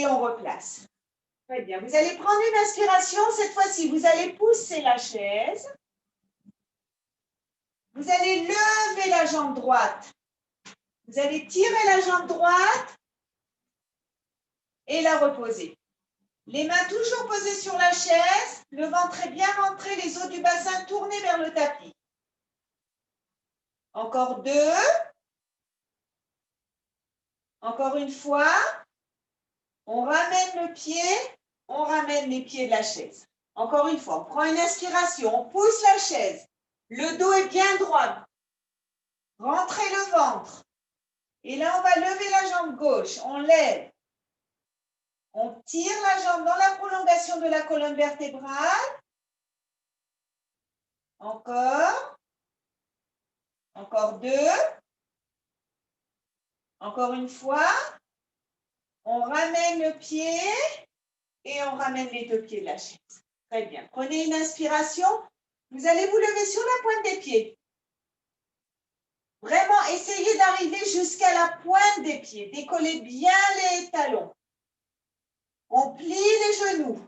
et on replace. Très bien. Vous allez prendre une inspiration. Cette fois-ci, vous allez pousser la chaise. Vous allez lever la jambe droite. Vous allez tirer la jambe droite et la reposer. Les mains toujours posées sur la chaise, le ventre est bien rentré, les os du bassin tournés vers le tapis. Encore 2. Encore une fois. On ramène le pied, on ramène les pieds de la chaise. Encore une fois, on prend une inspiration, on pousse la chaise. Le dos est bien droit. Rentrez le ventre. Et là, on va lever la jambe gauche. On lève. On tire la jambe dans la prolongation de la colonne vertébrale. Encore. Encore 2. Encore une fois. On ramène le pied et on ramène les 2 pieds de la chaise. Très bien. Prenez une inspiration. Vous allez vous lever sur la pointe des pieds. Vraiment, essayez d'arriver jusqu'à la pointe des pieds. Décollez bien les talons. On plie les genoux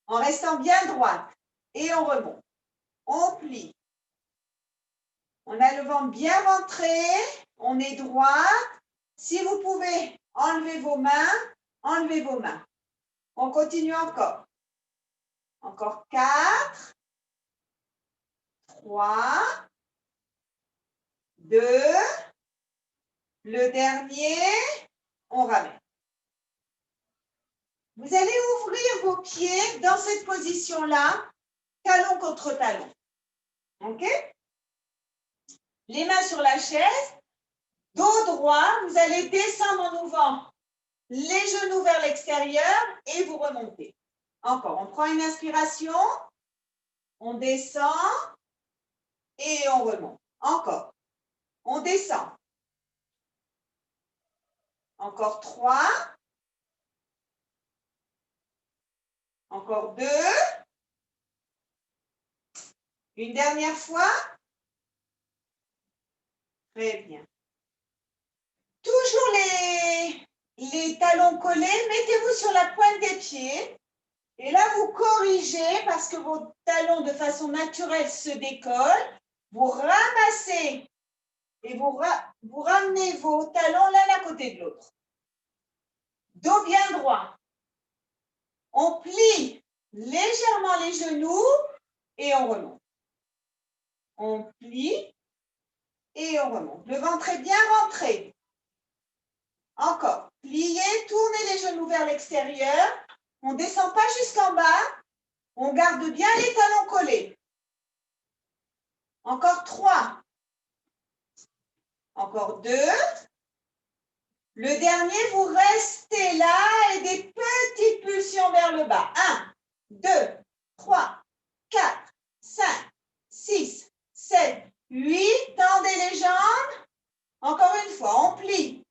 en restant bien droite et on remonte. On plie. On a le ventre bien rentré. On est droite. Si vous pouvez enlever vos mains, enlevez vos mains. On continue encore. Encore 4, 3, 2, le dernier, on ramène. Vous allez ouvrir vos pieds dans cette position-là, talon contre talon. OK? Les mains sur la chaise, dos droit, vous allez descendre en ouvrant les genoux vers l'extérieur et vous remontez. Encore, on prend une inspiration, on descend et on remonte. Encore, on descend. Encore 3. Encore 2. Une dernière fois. Très bien. Toujours les talons collés. Mettez-vous sur la pointe des pieds. Et là, vous corrigez parce que vos talons, de façon naturelle, se décollent. Vous ramassez et vous ramenez vos talons l'un à côté de l'autre. Dos bien droit. On plie légèrement les genoux et on remonte. On plie et on remonte. Le ventre est bien rentré. Encore. Pliez, tournez les genoux vers l'extérieur. On ne descend pas jusqu'en bas. On garde bien les talons collés. Encore 3. Encore 2. Le dernier, vous restez là et des petites pulsions vers le bas. 1, 2, 3, 4, 5, 6, 7, 8. Tendez les jambes. Encore une fois, on plie.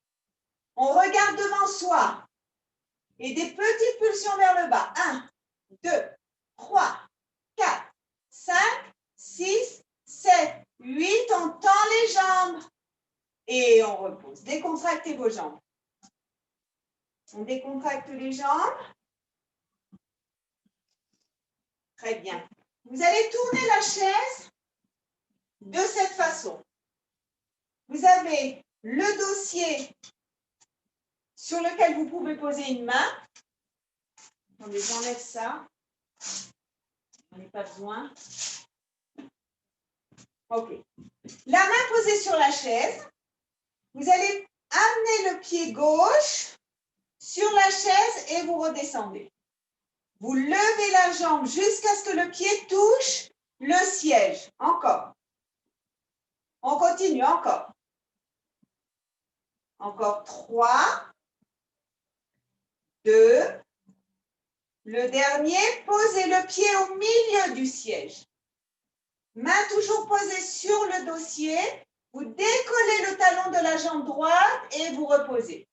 On regarde devant soi. Et des petites pulsions vers le bas. 1, 2, 3, 4, 5, 6, 7, 8. On tend les jambes. Et on repose. Décontractez vos jambes. On décontracte les jambes. Très bien. Vous allez tourner la chaise de cette façon. Vous avez le dossier sur lequel vous pouvez poser une main. Attendez, j'enlève ça. On n'a pas besoin. OK. La main posée sur la chaise. Vous allez amener le pied gauche sur la chaise et vous redescendez. Vous levez la jambe jusqu'à ce que le pied touche le siège. Encore. On continue, encore. Encore 3, 2. Le dernier, posez le pied au milieu du siège. Main toujours posée sur le dossier. Vous décollez le talon de la jambe droite et vous reposez.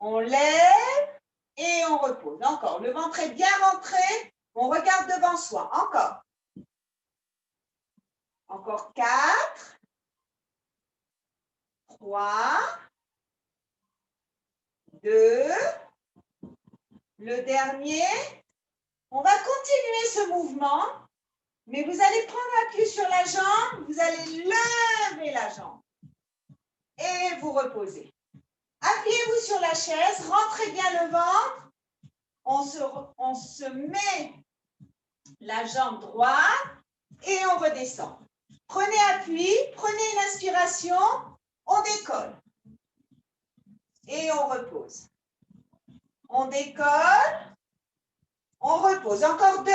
On lève et on repose. Encore. Le ventre est bien rentré. On regarde devant soi. Encore. Encore 4, 3, 2, Le dernier. On va continuer ce mouvement, mais vous allez prendre appui sur la jambe, vous allez lever la jambe et vous reposez. Appuyez-vous sur la chaise, rentrez bien le ventre, on se met la jambe droite et on redescend. Prenez appui, prenez une inspiration, on décolle et on repose. On décolle, on repose. Encore 2.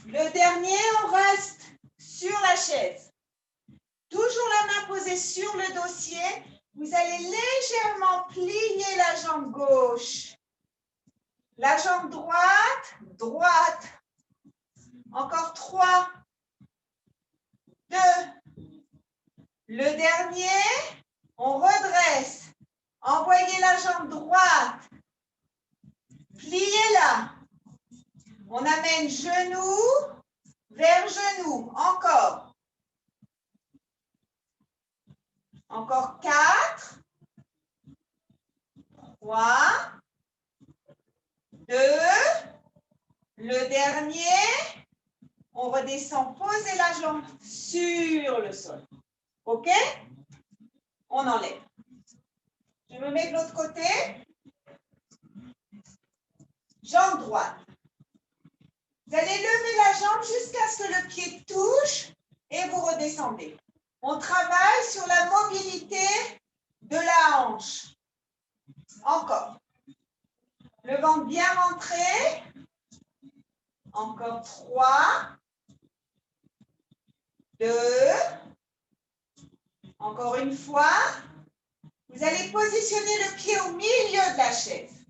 Le dernier, on reste sur la chaise. Toujours la main posée sur le dossier. Vous allez légèrement plier la jambe gauche. La jambe droite, droite. Encore 3, 2. Le dernier, on redresse. Envoyez la jambe droite. Pliez-la. On amène genou vers genou. Encore. Encore 4, 3, 2. Le dernier, on redescend, posez la jambe sur le sol. OK? On enlève. Je me mets de l'autre côté. Jambe droite. Vous allez lever la jambe jusqu'à ce que le pied touche et vous redescendez. On travaille sur la mobilité de la hanche. Encore. Le ventre bien rentré. Encore 3, 2. Encore une fois. Vous allez positionner le pied au milieu de la chaise.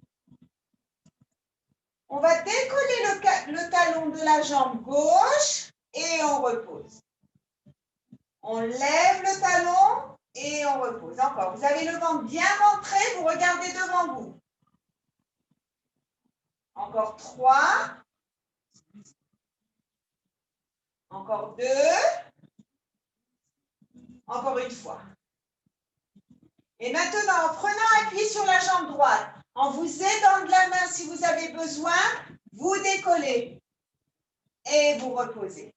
On va décoller le talon de la jambe gauche et on repose. On lève le talon et on repose. Encore, vous avez le ventre bien rentré, vous regardez devant vous. Encore 3. Encore 2. Encore une fois. Et maintenant, en prenant appui sur la jambe droite, en vous aidant de la main si vous avez besoin, vous décollez et vous reposez.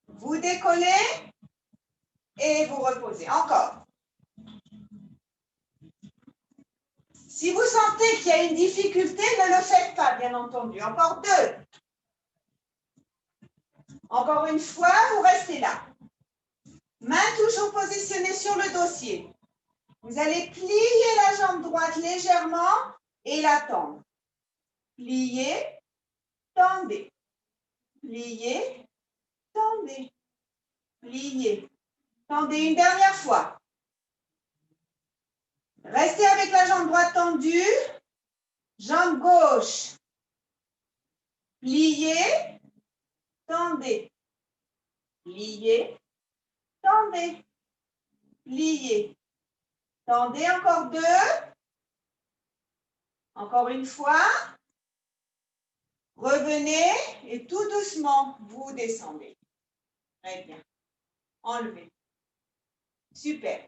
Vous décollez et vous reposez. Encore. Si vous sentez qu'il y a une difficulté, ne le faites pas, bien entendu. Encore 2. Encore une fois, vous restez là. Main toujours positionnée sur le dossier. Vous allez plier la jambe droite légèrement et la tendre. Pliez, tendez. Pliez, tendez. Pliez. Tendez une dernière fois. Restez avec la jambe droite tendue. Jambe gauche. Pliez, tendez. Pliez, tendez. Pliez. Tendez encore 2. Encore une fois. Revenez et tout doucement, vous descendez. Très bien. Enlevez. Super.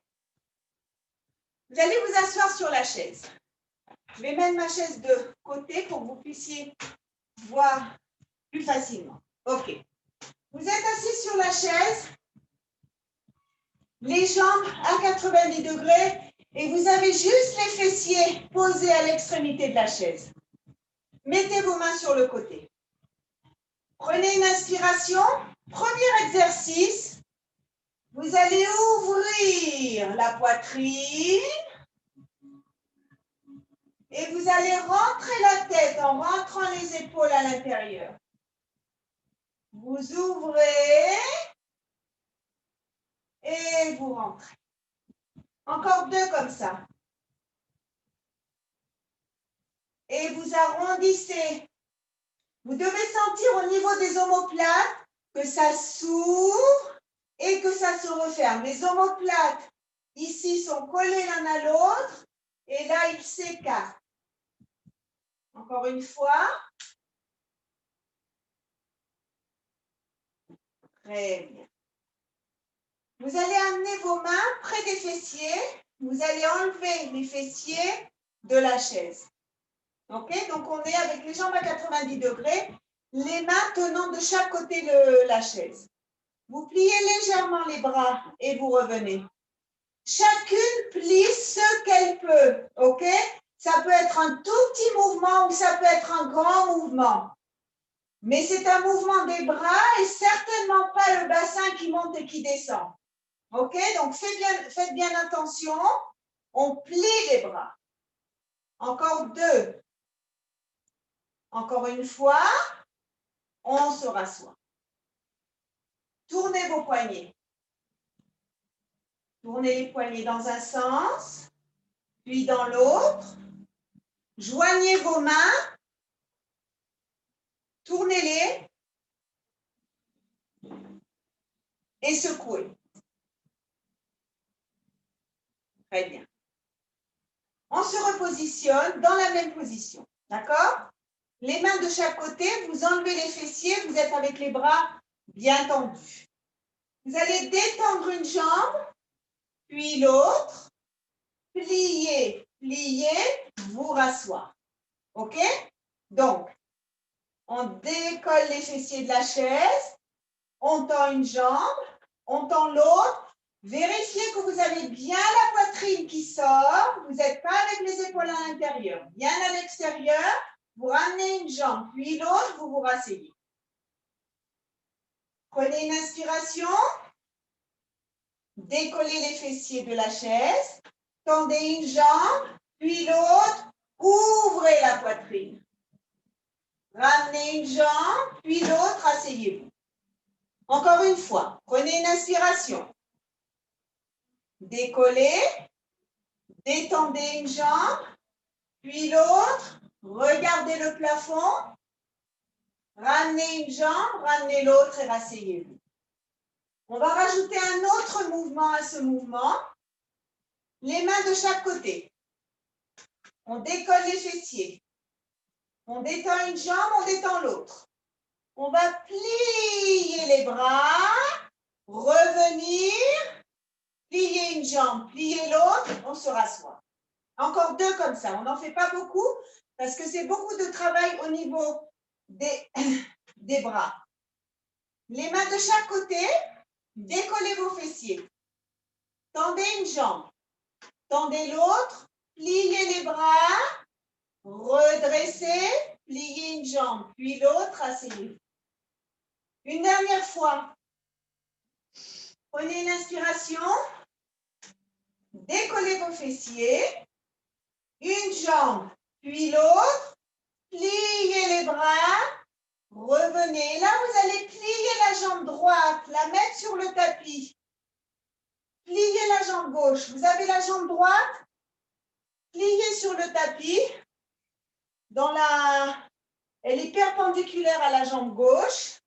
Vous allez vous asseoir sur la chaise. Je vais mettre ma chaise de côté pour que vous puissiez voir plus facilement. OK. Vous êtes assis sur la chaise, les jambes à 90 degrés et vous avez juste les fessiers posés à l'extrémité de la chaise. Mettez vos mains sur le côté. Prenez une inspiration. Premier exercice. Vous allez ouvrir la poitrine et vous allez rentrer la tête en rentrant les épaules à l'intérieur. Vous ouvrez et vous rentrez. Encore 2 comme ça. Et vous arrondissez. Vous devez sentir au niveau des omoplates que ça s'ouvre et que ça se referme. Les omoplates ici sont collés l'un à l'autre et là ils s'écartent. Encore une fois. Très bien. Vous allez amener vos mains près des fessiers. Vous allez enlever les fessiers de la chaise. OK? Donc, on est avec les jambes à 90 degrés, les mains tenant de chaque côté la chaise. Vous pliez légèrement les bras et vous revenez. Chacune plie ce qu'elle peut, OK? Ça peut être un tout petit mouvement ou ça peut être un grand mouvement. Mais c'est un mouvement des bras et certainement pas le bassin qui monte et qui descend. OK? Donc, faites bien attention. On plie les bras. Encore 2. Encore une fois, on se rassoit. Tournez vos poignets. Tournez les poignets dans un sens, puis dans l'autre. Joignez vos mains. Tournez-les. Et secouez. Très bien. On se repositionne dans la même position. D'accord? Les mains de chaque côté, vous enlevez les fessiers, vous êtes avec les bras bien tendus. Vous allez détendre une jambe, puis l'autre. Plier, plier, vous rasseoir. OK? Donc, on décolle les fessiers de la chaise, on tend une jambe, on tend l'autre. Vérifiez que vous avez bien la poitrine qui sort. Vous n'êtes pas avec les épaules à l'intérieur, bien à l'extérieur. Vous ramenez une jambe, puis l'autre, vous vous rasseyez. Prenez une inspiration. Décollez les fessiers de la chaise. Tendez une jambe, puis l'autre. Ouvrez la poitrine. Ramenez une jambe, puis l'autre, asseyez-vous. Encore une fois, prenez une inspiration. Décollez, détendez une jambe, puis l'autre, regardez le plafond, ramenez une jambe, ramenez l'autre et rasseyez-vous. On va rajouter un autre mouvement à ce mouvement. Les mains de chaque côté. On décolle les fessiers. On détend une jambe, on détend l'autre. On va plier les bras, revenir, plier une jambe, plier l'autre, on se rassoit. Encore 2 comme ça, on n'en fait pas beaucoup parce que c'est beaucoup de travail au niveau des bras. Les mains de chaque côté, décollez vos fessiers. Tendez une jambe, tendez l'autre, pliez les bras, redressez, pliez une jambe, puis l'autre, asseyez-vous. Une dernière fois. Prenez une inspiration. Décollez vos fessiers. Une jambe, puis l'autre. Pliez les bras. Revenez. Là, vous allez plier la jambe droite, la mettre sur le tapis. Pliez la jambe gauche. Vous avez la jambe droite. Pliez sur le tapis. Elle est perpendiculaire à la jambe gauche.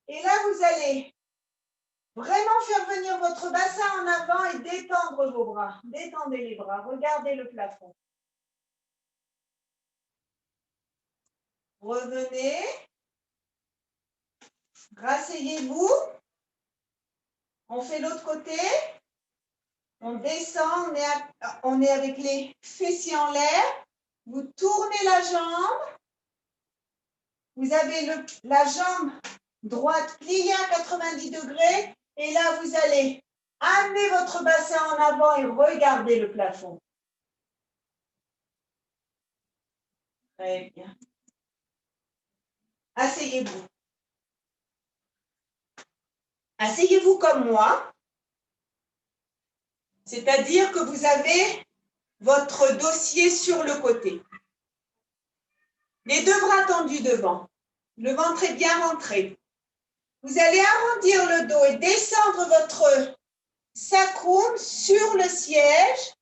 Et là, vous allez vraiment faire venir votre bassin en avant et détendre vos bras. Détendez les bras. Regardez le plafond. Revenez. Rasseyez-vous. On fait l'autre côté. On descend. On est avec les fessiers en l'air. Vous tournez la jambe. Vous avez la jambe droite pliée à 90 degrés. Et là, vous allez amener votre bassin en avant et regardez le plafond. Très bien. Asseyez-vous. Asseyez-vous comme moi. C'est-à-dire que vous avez votre dossier sur le côté. Les 2 bras tendus devant. Le ventre est bien rentré. Vous allez arrondir le dos et descendre votre sacrum sur le siège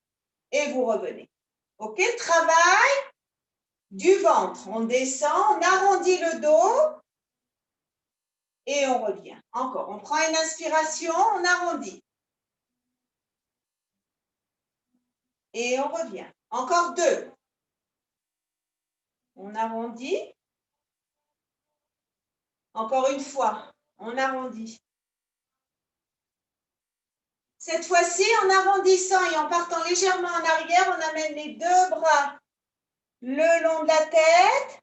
et vous revenez. OK? Travail du ventre. On descend, on arrondit le dos et on revient. Encore. On prend une inspiration, on arrondit. Et on revient. Encore 2. On arrondit. Encore une fois, on arrondit. Cette fois-ci, en arrondissant et en partant légèrement en arrière, on amène les 2 bras le long de la tête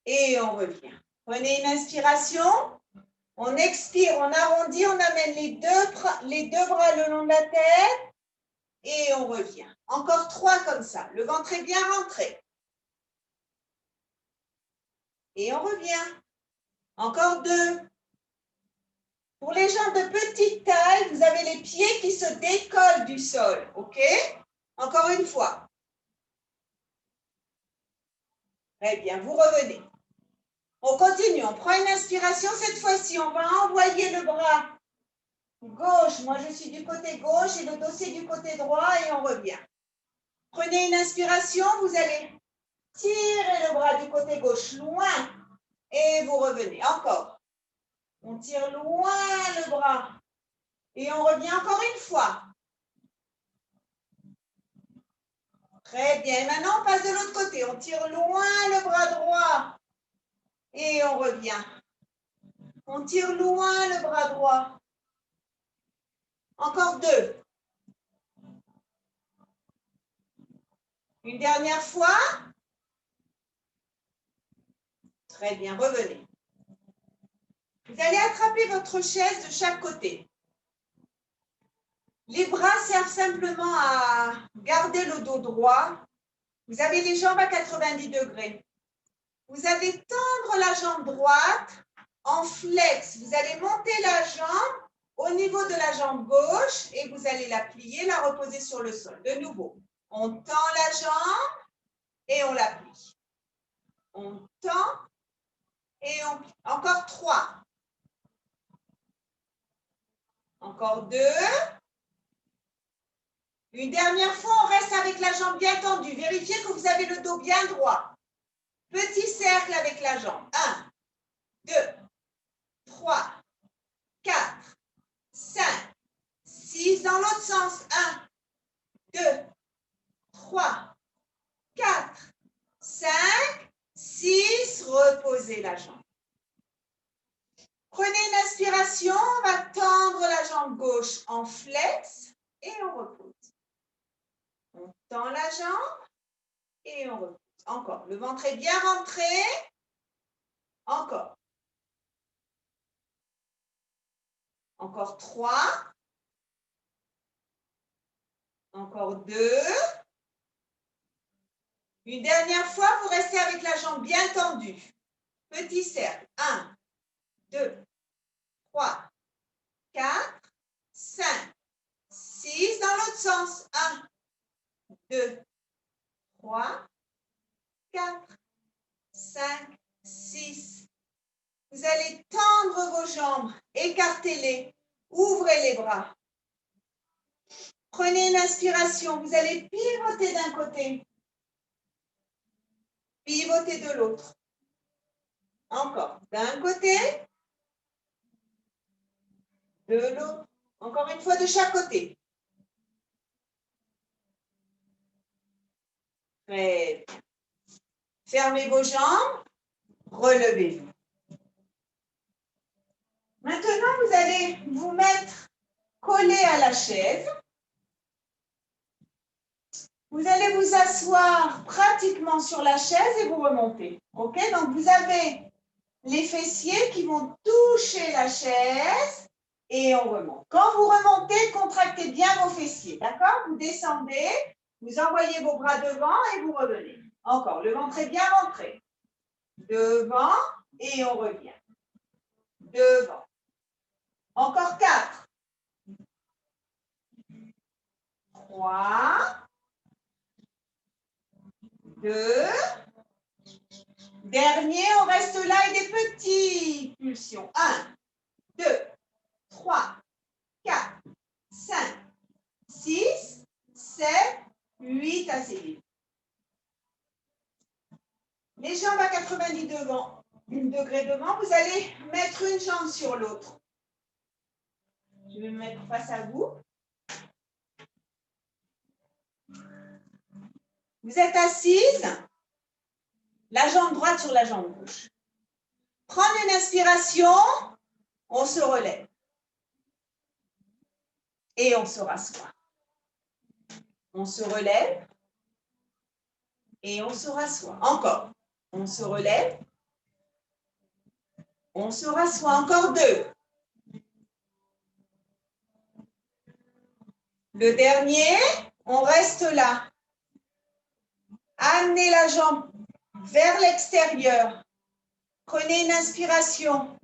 et on revient. Prenez une inspiration, on expire, on arrondit, on amène les deux bras le long de la tête et on revient. Encore 3 comme ça, le ventre est bien rentré. Et on revient. Encore 2. Pour les gens de petite taille, vous avez les pieds qui se décollent du sol, ok? Encore une fois. Très bien, vous revenez. On continue, on prend une inspiration. Cette fois-ci, on va envoyer le bras gauche. Moi, je suis du côté gauche et le dossier du côté droit et on revient. Prenez une inspiration, vous allez tirer le bras du côté gauche loin et vous revenez. Encore. On tire loin le bras et on revient encore une fois. Très bien. Maintenant, on passe de l'autre côté. On tire loin le bras droit et on revient. On tire loin le bras droit. Encore 2. Une dernière fois. Très bien, revenez. Vous allez attraper votre chaise de chaque côté. Les bras servent simplement à garder le dos droit. Vous avez les jambes à 90 degrés. Vous allez tendre la jambe droite en flex. Vous allez monter la jambe au niveau de la jambe gauche et vous allez la plier, la reposer sur le sol. De nouveau, on tend la jambe et on la plie. On tend et on plie. Encore 3. Encore 2. Une dernière fois, on reste avec la jambe bien tendue. Vérifiez que vous avez le dos bien droit. Petit cercle avec la jambe. 1, 2, 3, 4, 5, 6. Dans l'autre sens. 1, 2, 3, 4, 5, 6. Reposez la jambe. Prenez une inspiration. On va tendre la jambe gauche en flex et on repose. On tend la jambe et on repose. Encore. Le ventre est bien rentré. Encore. Encore 3. Encore 2. Une dernière fois, vous restez avec la jambe bien tendue. Petit cercle. 1, 2, 3, 4, 5, 6. Dans l'autre sens. 1, 2, 3, 4, 5, 6. Vous allez tendre vos jambes, écartez-les, ouvrez les bras. Prenez une inspiration, vous allez pivoter d'un côté, pivoter de l'autre. Encore, d'un côté, de l'autre. Encore une fois, de chaque côté. Très bien. Fermez vos jambes, relevez-vous. Maintenant, vous allez vous mettre collé à la chaise. Vous allez vous asseoir pratiquement sur la chaise et vous remontez. OK? Donc, vous avez les fessiers qui vont toucher la chaise et on remonte. Quand vous remontez, contractez bien vos fessiers. D'accord? Vous descendez, vous envoyez vos bras devant et vous revenez. Encore, le ventre est bien rentré. Devant et on revient. Devant. Encore 4. 3. 2. Dernier, on reste là et des petites pulsions. 1, 2, 3, 4, 5, 6, 7, 8, assez vite. Les jambes à 90 degrés devant, vous allez mettre une jambe sur l'autre. Je vais me mettre face à vous. Vous êtes assise, la jambe droite sur la jambe gauche. Prendre une inspiration, on se relève. Et on se rassoit. On se relève. Et on se rassoit. Encore. On se relève. On se rassoit. Encore 2. Le dernier, on reste là. Amenez la jambe vers l'extérieur. Prenez une inspiration.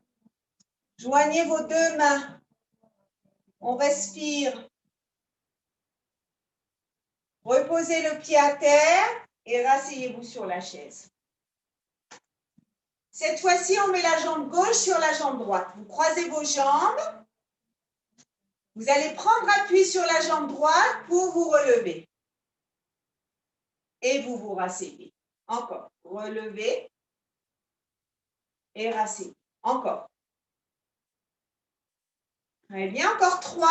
Joignez vos 2 mains. On respire. Reposez le pied à terre et rasseyez-vous sur la chaise. Cette fois-ci, on met la jambe gauche sur la jambe droite. Vous croisez vos jambes. Vous allez prendre appui sur la jambe droite pour vous relever. Et vous vous rasseyez. Encore. Relevez et rasseyez. Encore. Très bien. Encore 3.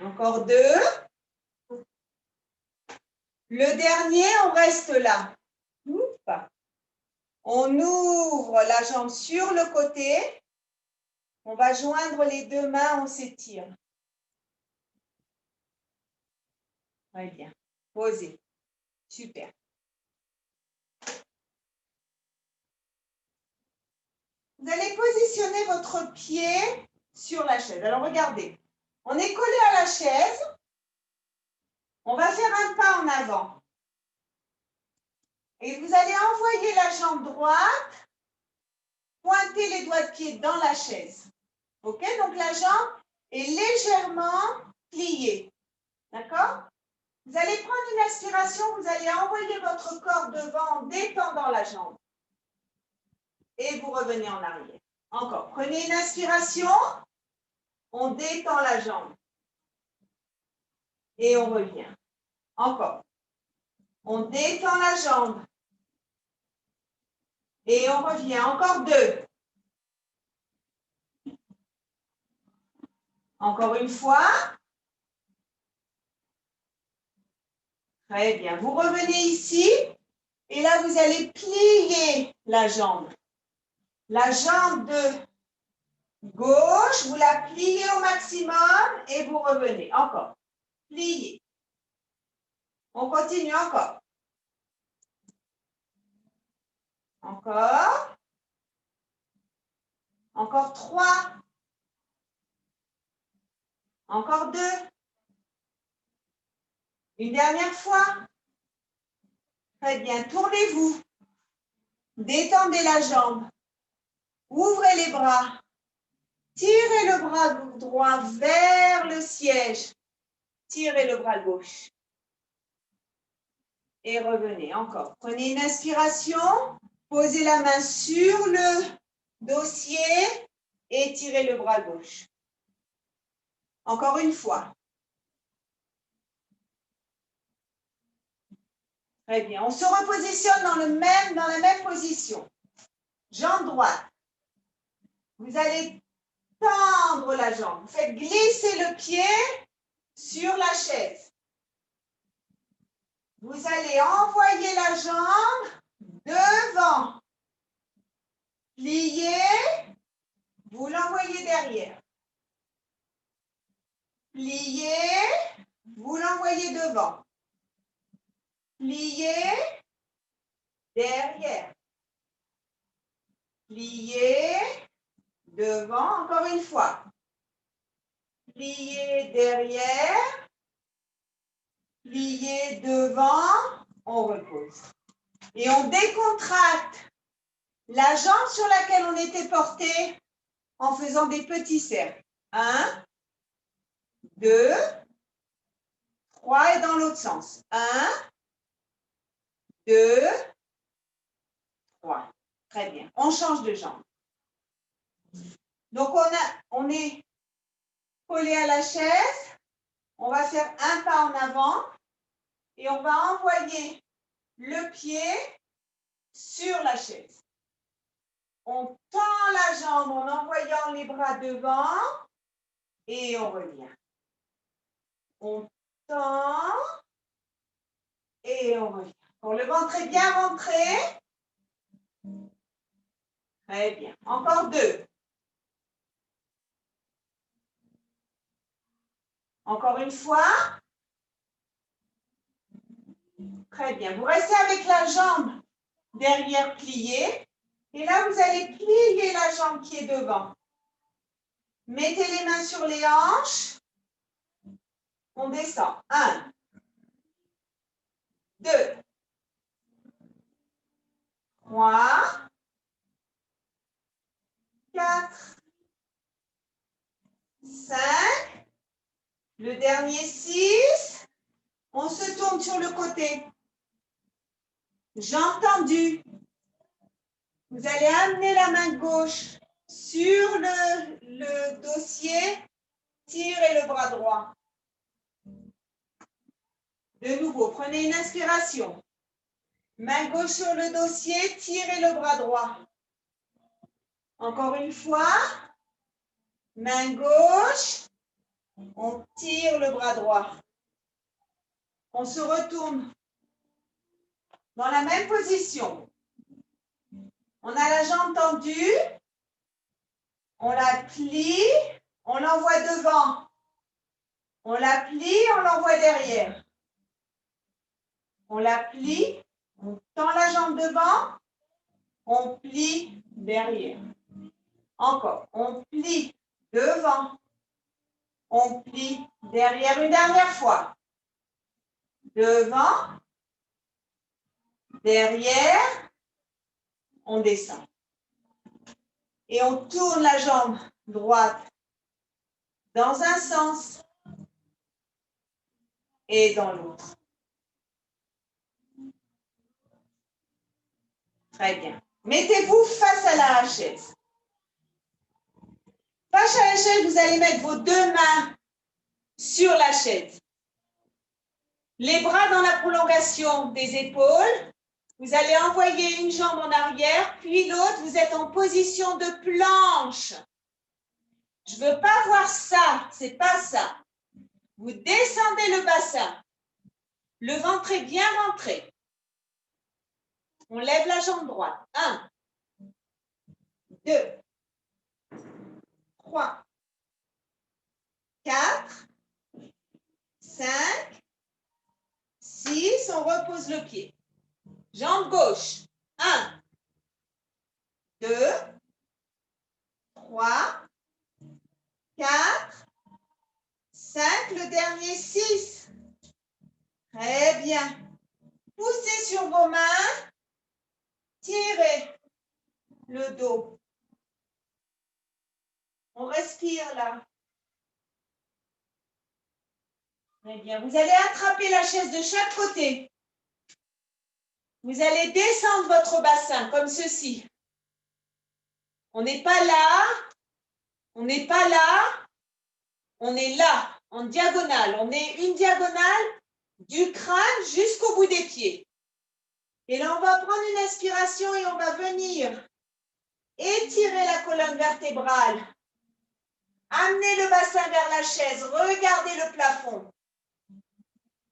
Encore 2. Le dernier, on reste là. On ouvre la jambe sur le côté. On va joindre les 2 mains, on s'étire. Très bien. Posez. Super. Vous allez positionner votre pied sur la chaise. Alors, regardez. On est collé à la chaise. On va faire un pas en avant. Et vous allez envoyer la jambe droite, pointer les doigts de pied dans la chaise. OK? Donc, la jambe est légèrement pliée. D'accord? Vous allez prendre une inspiration, vous allez envoyer votre corps devant en détendant la jambe. Et vous revenez en arrière. Encore. Prenez une inspiration, on détend la jambe. Et on revient. Encore. On détend la jambe. Et on revient. Encore 2. Encore une fois. Très bien. Vous revenez ici. Et là, vous allez plier la jambe. La jambe de gauche, vous la pliez au maximum et vous revenez. Encore. Pliez. On continue encore. Encore. Encore 3. Encore 2. Une dernière fois. Très bien. Tournez-vous. Détendez la jambe. Ouvrez les bras. Tirez le bras droit vers le siège. Tirez le bras gauche. Et revenez encore. Prenez une inspiration. Posez la main sur le dossier et tirez le bras gauche. Encore une fois. Très bien. On se repositionne dans la même position. Jambe droite. Vous allez tendre la jambe. Vous faites glisser le pied sur la chaise. Vous allez envoyer la jambe devant. Pliez. Vous l'envoyez derrière. Pliez. Vous l'envoyez devant. Pliez. Derrière. Pliez. Devant. Encore une fois. Pliez derrière. Pliez devant. On repose. Et on décontracte la jambe sur laquelle on était porté en faisant des petits cercles. 1, 2, 3 et dans l'autre sens. 1, 2, 3. Très bien. On change de jambe. Donc, on est collé à la chaise. On va faire un pas en avant et on va envoyer le pied sur la chaise. On tend la jambe en envoyant les bras devant et on revient. On tend et on revient. Pour le ventre est bien rentré. Très bien. Encore 2. Encore une fois. Très bien. Vous restez avec la jambe derrière pliée. Et là, vous allez plier la jambe qui est devant. Mettez les mains sur les hanches. On descend. 1, 2, 3, 4, 5. Le dernier 6. On se tourne sur le côté. Jambe tendue. Vous allez amener la main gauche sur le dossier. Tirez le bras droit. De nouveau, prenez une inspiration. Main gauche sur le dossier, tirez le bras droit. Encore une fois. Main gauche. On tire le bras droit. On se retourne dans la même position. On a la jambe tendue. On la plie. On l'envoie devant. On la plie, on l'envoie derrière. On la plie. On tend la jambe devant. On plie derrière. Encore. On plie devant. On plie derrière une dernière fois. Devant. Derrière. On descend. Et on tourne la jambe droite dans un sens et dans l'autre. Très bien. Mettez-vous face à la chaise. Face à la chaise, vous allez mettre vos deux mains sur la chaise. Les bras dans la prolongation des épaules. Vous allez envoyer une jambe en arrière, puis l'autre, vous êtes en position de planche. Je ne veux pas voir ça, c'est pas ça. Vous descendez le bassin. Le ventre est bien rentré. On lève la jambe droite. 1, 2, 3, 4, 5, 6. On repose le pied. Jambe gauche. 1, 2, 3, 4, 5. Le dernier 6. Très bien. Poussez sur vos mains. Tirez le dos. On respire là. Très bien. Vous allez attraper la chaise de chaque côté. Vous allez descendre votre bassin comme ceci. On n'est pas là. On n'est pas là. On est là, en diagonale. On est une diagonale du crâne jusqu'au bout des pieds. Et là, on va prendre une inspiration et on va venir étirer la colonne vertébrale. Amenez le bassin vers la chaise. Regardez le plafond.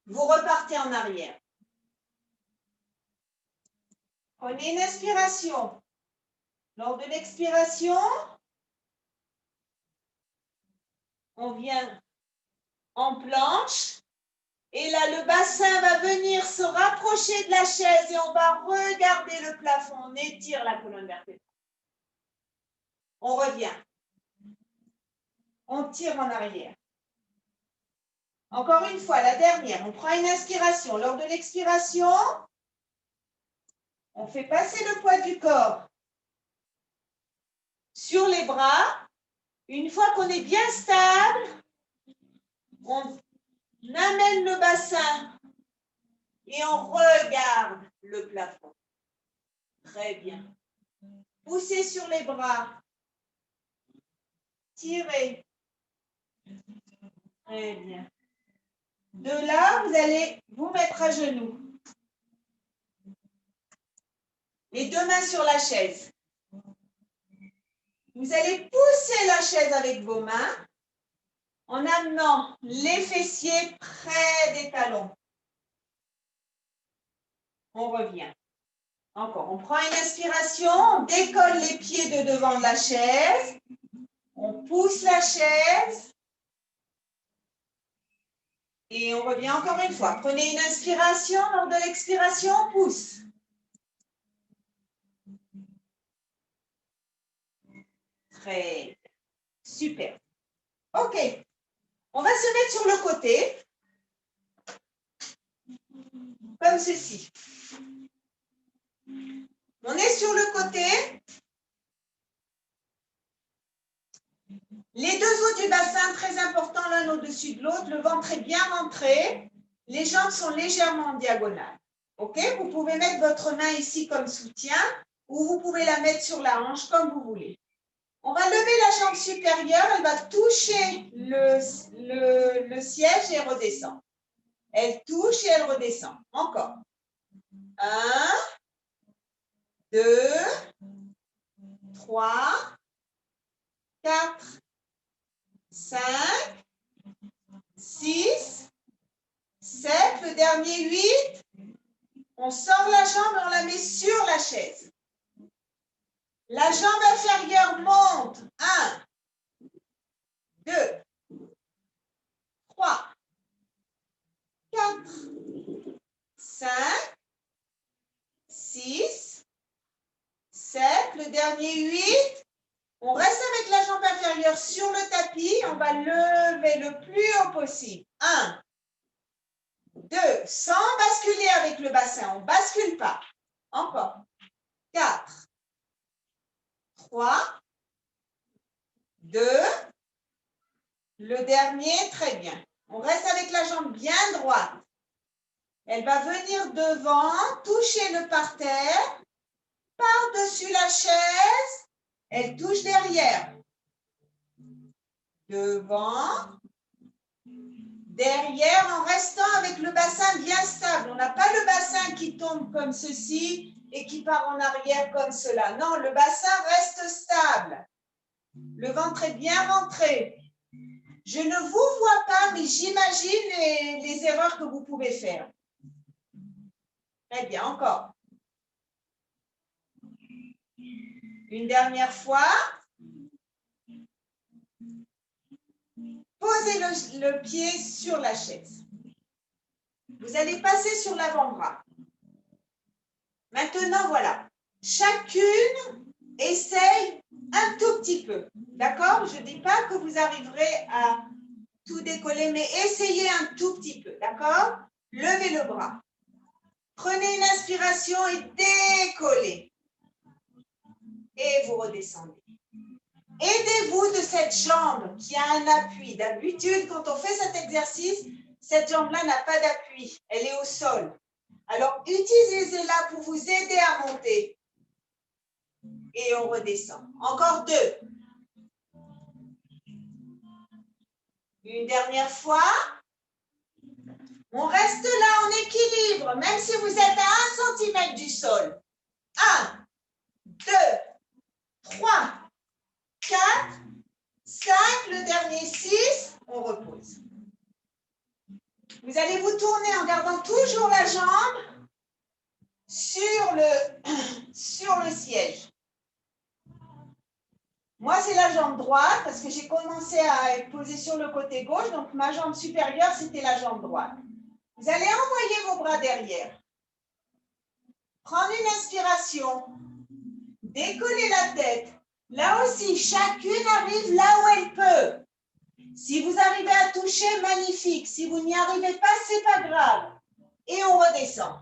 Vous repartez en arrière. Prenez une inspiration. Lors de l'expiration, on vient en planche. Et là, le bassin va venir se rapprocher de la chaise et on va regarder le plafond. On étire la colonne vertébrale. On revient. On tire en arrière. Encore une fois, la dernière. On prend une inspiration. Lors de l'expiration, on fait passer le poids du corps sur les bras. Une fois qu'on est bien stable, on amène le bassin et on regarde le plafond. Très bien. Poussez sur les bras. Tirez. Très bien. De là, vous allez vous mettre à genoux. Les deux mains sur la chaise. Vous allez pousser la chaise avec vos mains en amenant les fessiers près des talons. On revient. Encore, on prend une inspiration, on décolle les pieds de devant de la chaise, on pousse la chaise, Et on revient encore une fois. Prenez une inspiration. Lors de l'expiration, on pousse. Très bien. Super. OK. On va se mettre sur le côté. Comme ceci. On est sur le côté. Les deux os du bassin, très important l'un au-dessus de l'autre. Le ventre est bien rentré. Les jambes sont légèrement en diagonale. OK? Vous pouvez mettre votre main ici comme soutien ou vous pouvez la mettre sur la hanche comme vous voulez. On va lever la jambe supérieure. Elle va toucher le siège et redescend. Elle touche et elle redescend. Encore. 1, 2, 3, 4, 5, 6, 7, le dernier 8. On sort la jambe et on la met sur la chaise. La jambe inférieure monte. 1, 2, 3, 4, 5, 6, 7, le dernier 8. On reste avec la jambe inférieure sur le tapis. On va lever le plus haut possible. 1, 2, sans basculer avec le bassin. On ne bascule pas. Encore. 4, 3, 2, le dernier, très bien. On reste avec la jambe bien droite. Elle va venir devant, toucher le parterre, par-dessus la chaise, elle touche derrière. Devant, derrière, en restant avec le bassin bien stable. On n'a pas le bassin qui tombe comme ceci et qui part en arrière comme cela. Non, le bassin reste stable. Le ventre est bien rentré. Je ne vous vois pas, mais j'imagine les erreurs que vous pouvez faire. Très bien, encore. Une dernière fois. Posez le pied sur la chaise. Vous allez passer sur l'avant-bras. Maintenant, voilà. Chacune essaye un tout petit peu. D'accord? Je ne dis pas que vous arriverez à tout décoller, mais essayez un tout petit peu. D'accord? Levez le bras. Prenez une inspiration et décollez. Et vous redescendez. Aidez-vous de cette jambe qui a un appui. D'habitude, quand on fait cet exercice, cette jambe-là n'a pas d'appui. Elle est au sol. Alors, utilisez-la pour vous aider à monter. Et on redescend. Encore 2. Une dernière fois. On reste là en équilibre, même si vous êtes à 1 cm du sol. 1, 2, 3, 4, 5, le dernier 6, on repose. Vous allez vous tourner en gardant toujours la jambe sur le siège. Moi, c'est la jambe droite parce que j'ai commencé à être posée sur le côté gauche, donc ma jambe supérieure, c'était la jambe droite. Vous allez envoyer vos bras derrière. Prendre une inspiration. Décoller la tête. Là aussi, chacune arrive là où elle peut. Si vous arrivez à toucher, magnifique. Si vous n'y arrivez pas, c'est pas grave. Et on redescend.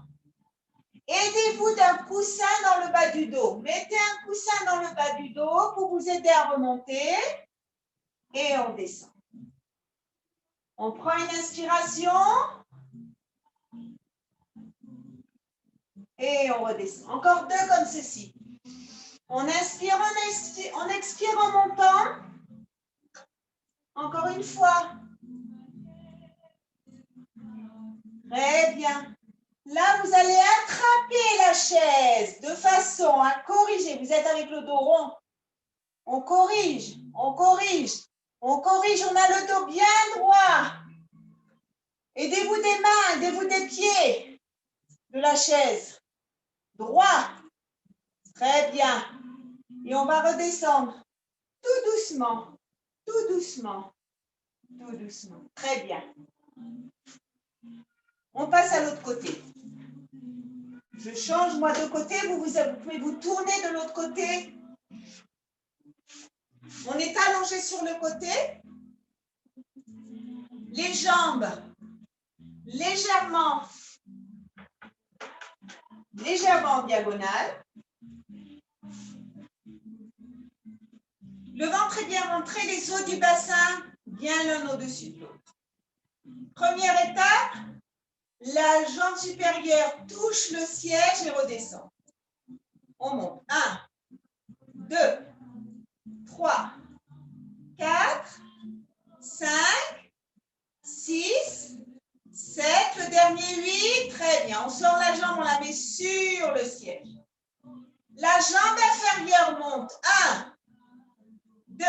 Aidez-vous d'un coussin dans le bas du dos. Mettez un coussin dans le bas du dos pour vous aider à remonter. Et on descend. On prend une inspiration. Et on redescend. Encore 2 comme ceci. On inspire, on expire en montant. Encore une fois. Très bien. Là, vous allez attraper la chaise de façon à corriger. Vous êtes avec le dos rond. On corrige, on corrige, on corrige. On a le dos bien droit. Aidez-vous des mains, aidez-vous des pieds de la chaise. Droit. Très bien. Et on va redescendre tout doucement, tout doucement, tout doucement. Très bien. On passe à l'autre côté. Je change moi de côté, vous pouvez vous tourner de l'autre côté. On est allongé sur le côté. Les jambes légèrement en diagonale. Le ventre est bien rentré, les os du bassin bien l'un au-dessus de l'autre. Première étape, la jambe supérieure touche le siège et redescend. On monte. 1, 2, 3, 4, 5, 6, 7, le dernier 8. Très bien. On sort la jambe, on la met sur le siège. La jambe inférieure monte. 1, 2,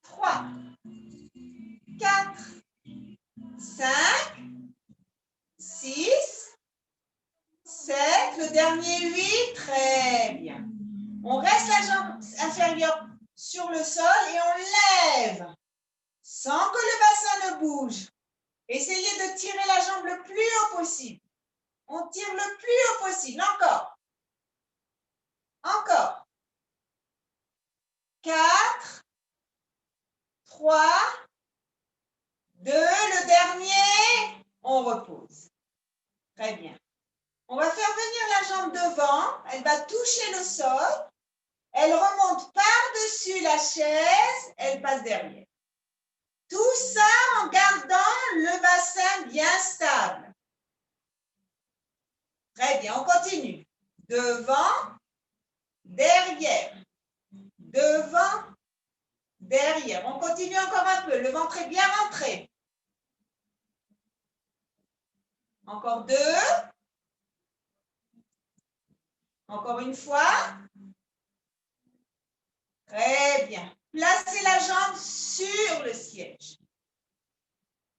3, 4, 5, 6, 7, le dernier 8. Très bien. On reste la jambe inférieure sur le sol et on lève sans que le bassin ne bouge. Essayez de tirer la jambe le plus haut possible. On tire le plus haut possible. Encore. Encore. 4, 3, 2, le dernier. On repose. Très bien. On va faire venir la jambe devant. Elle va toucher le sol. Elle remonte par-dessus la chaise. Elle passe derrière. Tout ça en gardant le bassin bien stable. Très bien, on continue. Devant, derrière. Devant, derrière. On continue encore un peu. Le ventre est bien rentré. Encore 2. Encore une fois. Très bien. Placez la jambe sur le siège.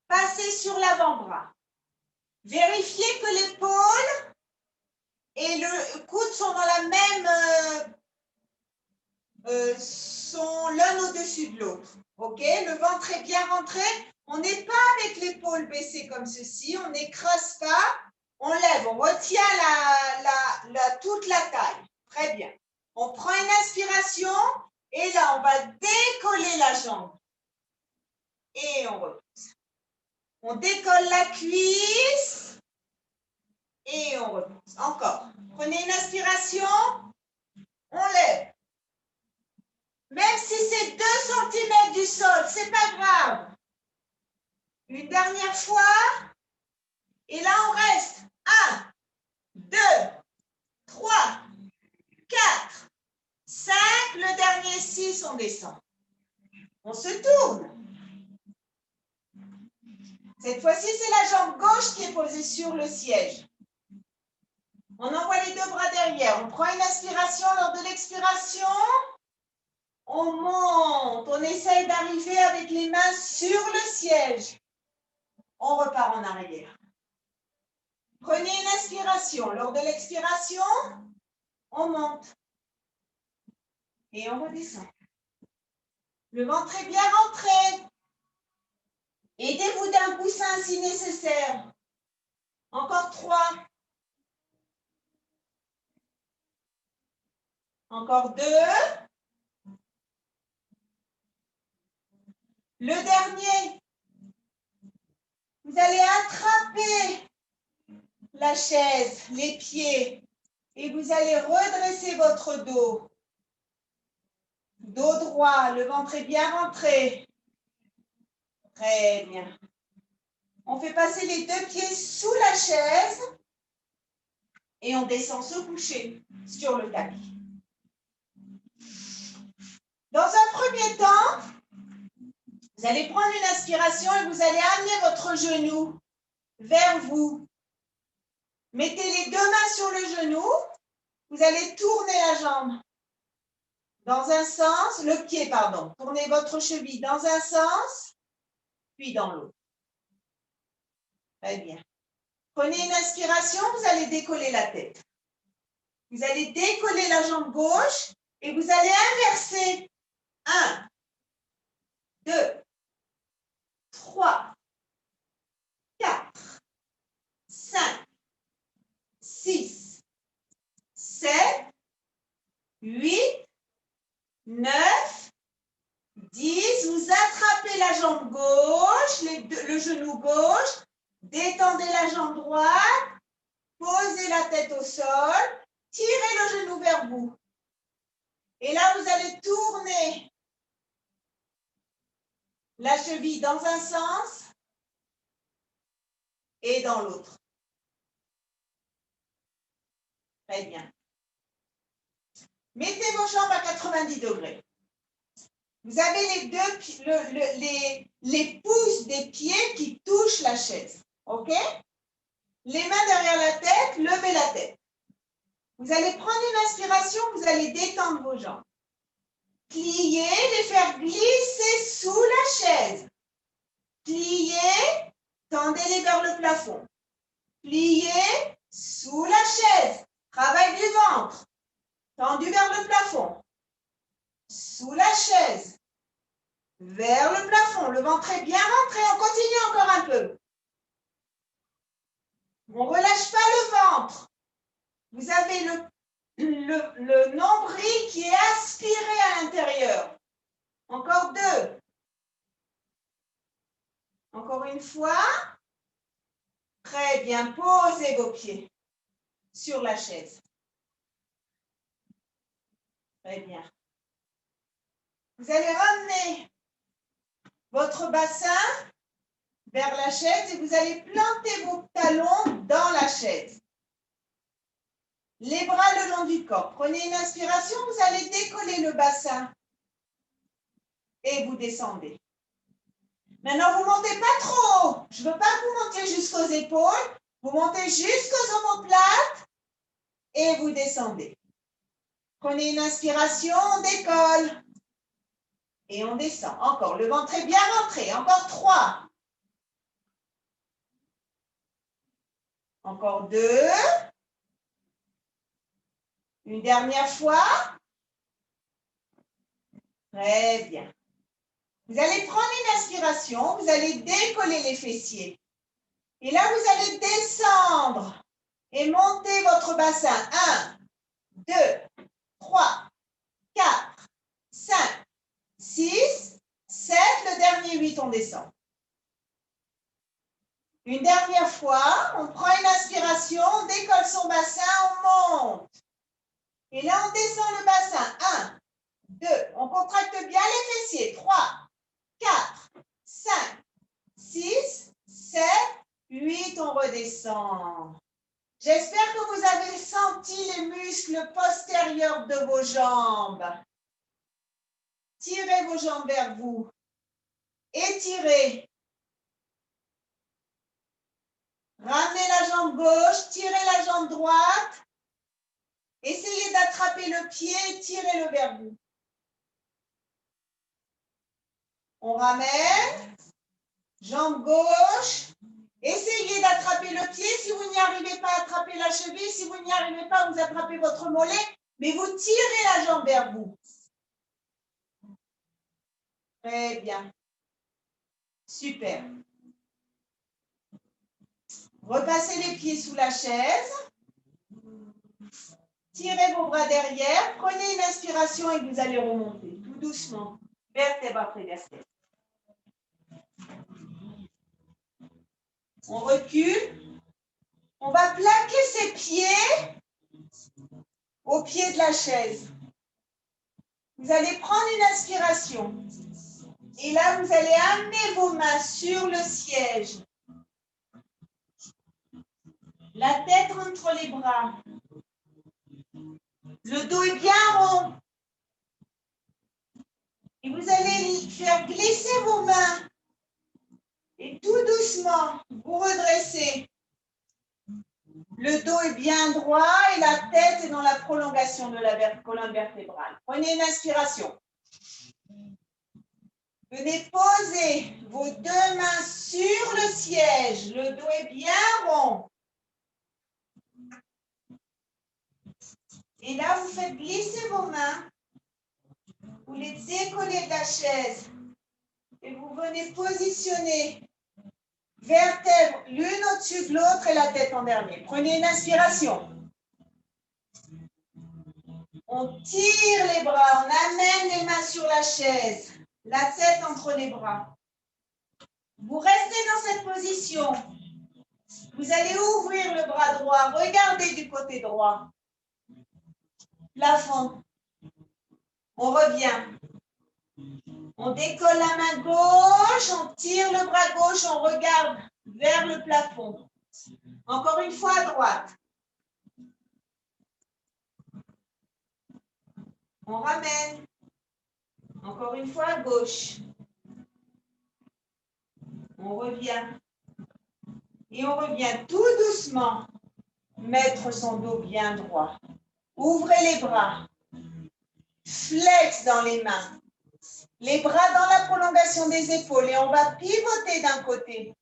Passez sur l'avant-bras. Vérifiez que l'épaule et le coude sont dans la même, sont l'un au-dessus de l'autre. Ok? Le ventre est bien rentré. On n'est pas avec l'épaule baissée comme ceci. On n'écrase pas. On lève. On retient toute la taille. Très bien. On prend une inspiration et là, on va décoller la jambe. Et on repousse. On décolle la cuisse et on repousse. Encore. Prenez une inspiration. On lève. Même si c'est 2 cm du sol, ce n'est pas grave. Une dernière fois. Et là, on reste. 1, 2, 3, 4, 5. Le dernier 6, on descend. On se tourne. Cette fois-ci, c'est la jambe gauche qui est posée sur le siège. On envoie les 2 bras derrière. On prend une inspiration. Lors de l'expiration, on monte. On essaye d'arriver avec les mains sur le siège. On repart en arrière. Prenez une inspiration. Lors de l'expiration, on monte. Et on redescend. Le ventre est bien rentré. Aidez-vous d'un coussin si nécessaire. Encore 3. Encore 2. Le dernier. Vous allez attraper la chaise, les pieds, et vous allez redresser votre dos. Dos droit, le ventre est bien rentré. Très bien. On fait passer les 2 pieds sous la chaise et on descend se coucher sur le tapis. Dans un premier temps, vous allez prendre une inspiration et vous allez amener votre genou vers vous. Mettez les 2 mains sur le genou. Vous allez tourner la jambe dans un sens, le pied, pardon. Tournez votre cheville dans un sens, puis dans l'autre. Très bien. Prenez une inspiration, vous allez décoller la tête. Vous allez décoller la jambe gauche et vous allez inverser. 1, 2, 3, 4, 5, 6, 7, 8, 9, 10. Vous attrapez la jambe gauche, le genou gauche, détendez la jambe droite, posez la tête au sol, tirez le genou vers vous. Et là, vous allez tourner la cheville dans un sens et dans l'autre. Très bien. Mettez vos jambes à 90 degrés. Vous avez les pouces des pieds qui touchent la chaise. OK? Les mains derrière la tête, levez la tête. Vous allez prendre une inspiration, vous allez détendre vos jambes. Plier, les faire glisser sous la chaise. Plier, tendez-les vers le plafond. Plier, sous la chaise. Travail du ventre. Tendu vers le plafond. Sous la chaise. Vers le plafond. Le ventre est bien rentré. On continue encore un peu. On ne relâche pas le ventre. Vous avez le nombril qui est aspiré à l'intérieur. Encore 2. Encore une fois. Très bien. Posez vos pieds sur la chaise. Très bien. Vous allez ramener votre bassin vers la chaise et vous allez planter vos talons dans la chaise. Les bras le long du corps. Prenez une inspiration, vous allez décoller le bassin et vous descendez. Maintenant, vous ne montez pas trop haut. Je ne veux pas que vous montiez jusqu'aux épaules. Vous montez jusqu'aux omoplates et vous descendez. Prenez une inspiration, on décolle. Et on descend. Encore, le ventre est bien rentré. Encore 3. Encore 2. Une dernière fois. Très bien. Vous allez prendre une inspiration. Vous allez décoller les fessiers. Et là, vous allez descendre et monter votre bassin. 1, 2, 3, 4, 5, 6, 7. Le dernier 8, on descend. Une dernière fois, on prend une inspiration, on décolle son bassin, on monte. Et là, on descend le bassin. 1, 2, on contracte bien les fessiers. 3, 4, 5, 6, 7, 8, on redescend. J'espère que vous avez senti les muscles postérieurs de vos jambes. Tirez vos jambes vers vous. Étirez. Ramenez la jambe gauche, tirez la jambe droite. Essayez d'attraper le pied et tirez-le vers vous. On ramène. Jambe gauche. Essayez d'attraper le pied. Si vous n'y arrivez pas, attrapez la cheville. Si vous n'y arrivez pas, vous attrapez votre mollet. Mais vous tirez la jambe vers vous. Très bien. Super. Repassez les pieds sous la chaise. Tirez vos bras derrière. Prenez une inspiration et vous allez remonter tout doucement. Vertèbre après vertèbre. On recule. On va plaquer ses pieds au pied de la chaise. Vous allez prendre une inspiration. Et là, vous allez amener vos mains sur le siège. La tête entre les bras. Le dos est bien rond. Et vous allez faire glisser vos mains. Et tout doucement, vous redressez. Le dos est bien droit et la tête est dans la prolongation de la colonne vertébrale. Prenez une inspiration. Venez poser vos 2 mains sur le siège. Le dos est bien rond. Et là, vous faites glisser vos mains. Vous les décollez de la chaise. Et vous venez positionner vertèbres l'une au-dessus de l'autre et la tête en dernier. Prenez une inspiration. On tire les bras, on amène les mains sur la chaise, la tête entre les bras. Vous restez dans cette position. Vous allez ouvrir le bras droit, regardez du côté droit. Plafond. On revient. On décolle la main gauche, on tire le bras gauche, on regarde vers le plafond. Encore une fois à droite. On ramène. Encore une fois à gauche. On revient. Et on revient tout doucement. Mettre son dos bien droit. Ouvrez les bras. Flex dans les mains. Les bras dans la prolongation des épaules. Et on va pivoter d'un côté.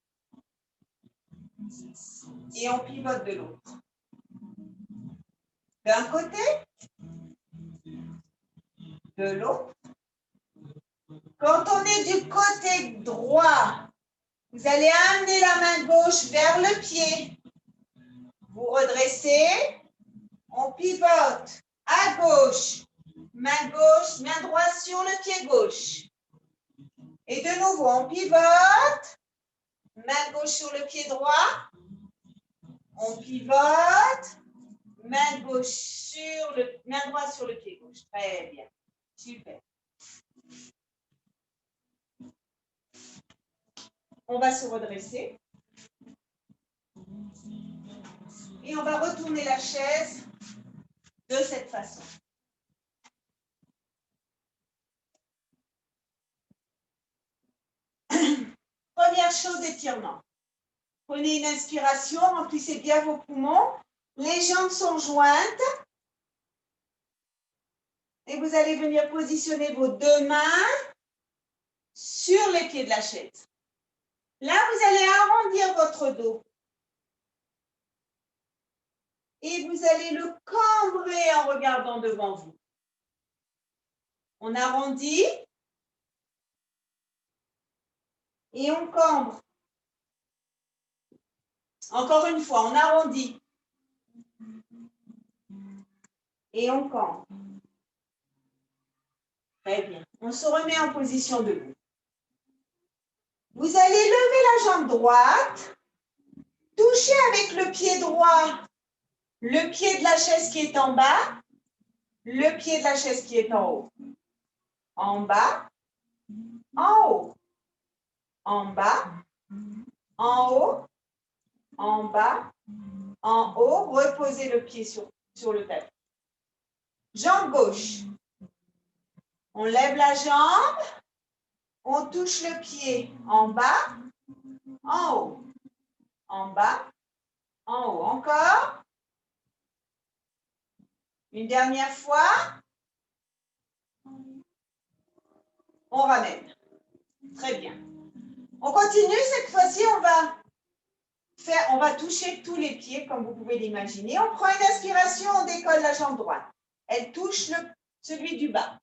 Et on pivote de l'autre. D'un côté. De l'autre. Quand on est du côté droit, vous allez amener la main gauche vers le pied. Vous redressez. On pivote à gauche, main droite sur le pied gauche. Et de nouveau, on pivote, main gauche sur le pied droit. On pivote, main droite sur le pied gauche. Très bien, super. On va se redresser. Et on va retourner la chaise de cette façon. Première chose, étirement. Prenez une inspiration, remplissez bien vos poumons. Les jambes sont jointes. Et vous allez venir positionner vos deux mains sur les pieds de la chaise. Là, vous allez arrondir votre dos. Et vous allez le cambrer en regardant devant vous. On arrondit. Et on cambre. Encore une fois, on arrondit. Et on cambre. Très bien. On se remet en position debout. Vous allez lever la jambe droite. Touchez avec le pied droit le pied de la chaise qui est en bas, le pied de la chaise qui est en haut. En bas, en haut. En bas, en haut, en bas, en haut. Reposez le pied sur le tapis. Jambe gauche. On lève la jambe. On touche le pied en bas, en haut. En bas, en haut. Encore. Une dernière fois. On ramène. Très bien. On continue. Cette fois-ci, on va toucher tous les pieds, comme vous pouvez l'imaginer. On prend une inspiration, on décolle la jambe droite. Elle touche celui du bas.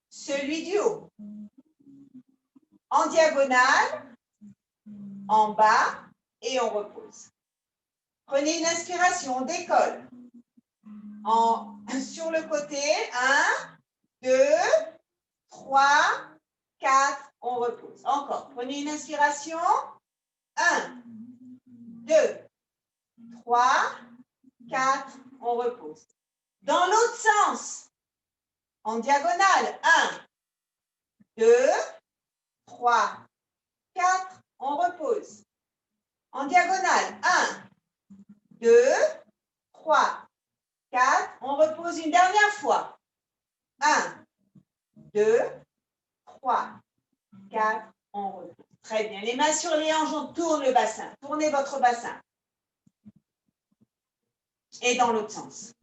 Celui du haut. En diagonale, en bas, et on repose. Prenez une inspiration, on décolle. Sur le côté, 1, 2, 3, 4, on repose. Encore, prenez une inspiration. 1, 2, 3, 4, on repose. Dans l'autre sens, en diagonale, 1, 2, 3, 4, on repose. En diagonale, 1, 2, 3, 4, on repose une dernière fois. 1, 2, 3, 4, on repose. Très bien. Les mains sur les hanches, on tourne le bassin. Tournez votre bassin. Et dans l'autre sens.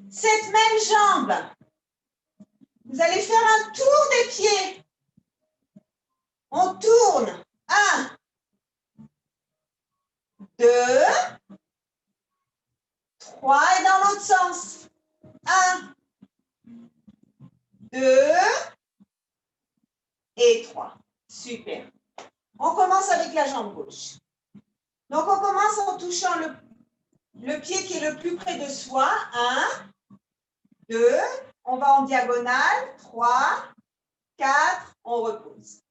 Cette même jambe, vous allez faire un tour des pieds. On tourne. 1, 2, 3 et dans l'autre sens. 1, 2 et 3. Super. On commence avec la jambe gauche. Donc, on commence en touchant le pied qui est le plus près de soi. 1, 2, on va en diagonale. 3, 4, on repose.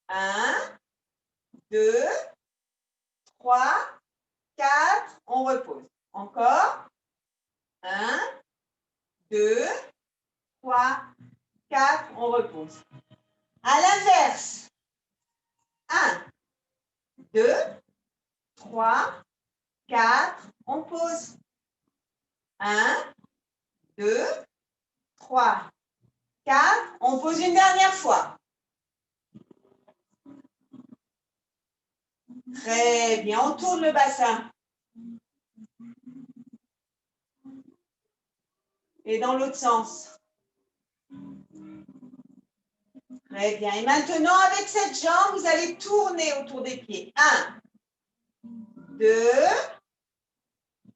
1, 2, 3, 4, on repose. Encore. 1, 2, 3, 4, on repose. À l'inverse. 1, 2, 3, 4, on pose. 1, 2, 3, 4, on pose une dernière fois. Très bien, on tourne le bassin. Et dans l'autre sens. Très bien. Et maintenant, avec cette jambe, vous allez tourner autour des pieds. 1, 2,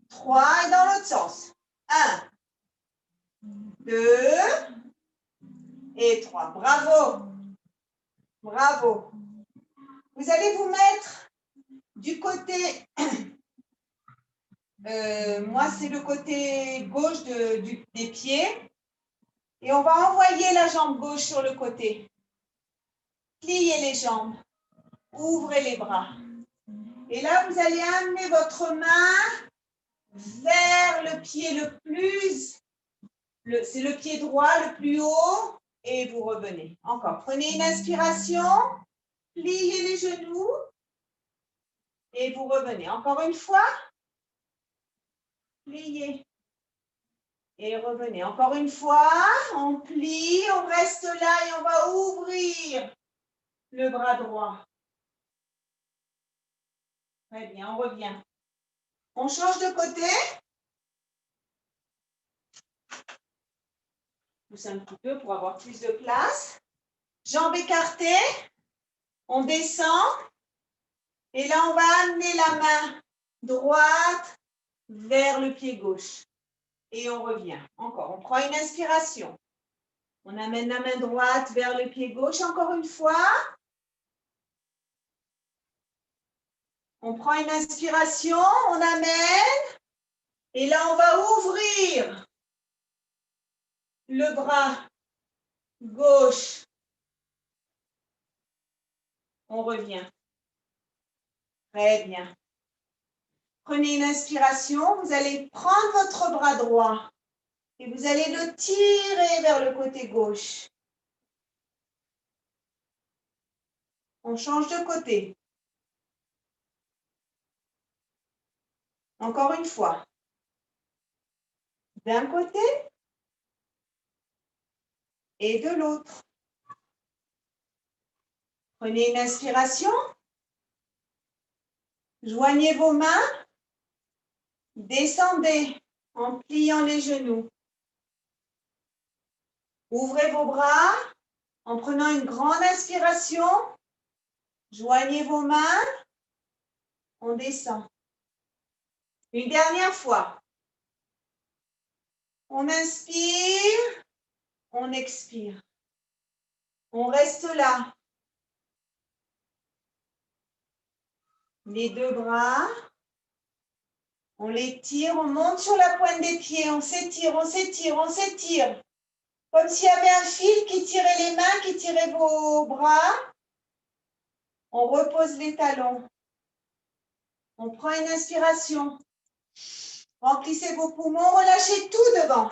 3, et dans l'autre sens. 1, 2, et 3. Bravo. Bravo. Vous allez vous mettre du côté, moi c'est le côté gauche des pieds, et on va envoyer la jambe gauche sur le côté. Pliez les jambes, ouvrez les bras. Et là, vous allez amener votre main vers le pied le plus, c'est le pied droit le plus haut, et vous revenez. Encore, prenez une inspiration, pliez les genoux, et vous revenez. Encore une fois, pliez. Et revenez. Encore une fois, on plie, on reste là et on va ouvrir le bras droit. Très bien, on revient. On change de côté. Pousse un petit peu pour avoir plus de place. Jambes écartées. On descend. Et là, on va amener la main droite vers le pied gauche. Et on revient. Encore, on prend une inspiration. On amène la main droite vers le pied gauche. Encore une fois. On prend une inspiration, on amène. Et là, on va ouvrir le bras gauche. On revient. Très bien. Prenez une inspiration. Vous allez prendre votre bras droit et vous allez le tirer vers le côté gauche. On change de côté. Encore une fois. D'un côté et de l'autre. Prenez une inspiration. Joignez vos mains. Descendez en pliant les genoux. Ouvrez vos bras en prenant une grande inspiration. Joignez vos mains. On descend. Une dernière fois. On inspire. On expire. On reste là. Les deux bras. On les tire, on monte sur la pointe des pieds. On s'étire, on s'étire, on s'étire. Comme s'il y avait un fil qui tirait les mains, qui tirait vos bras. On repose les talons. On prend une inspiration. Remplissez vos poumons, relâchez tout devant.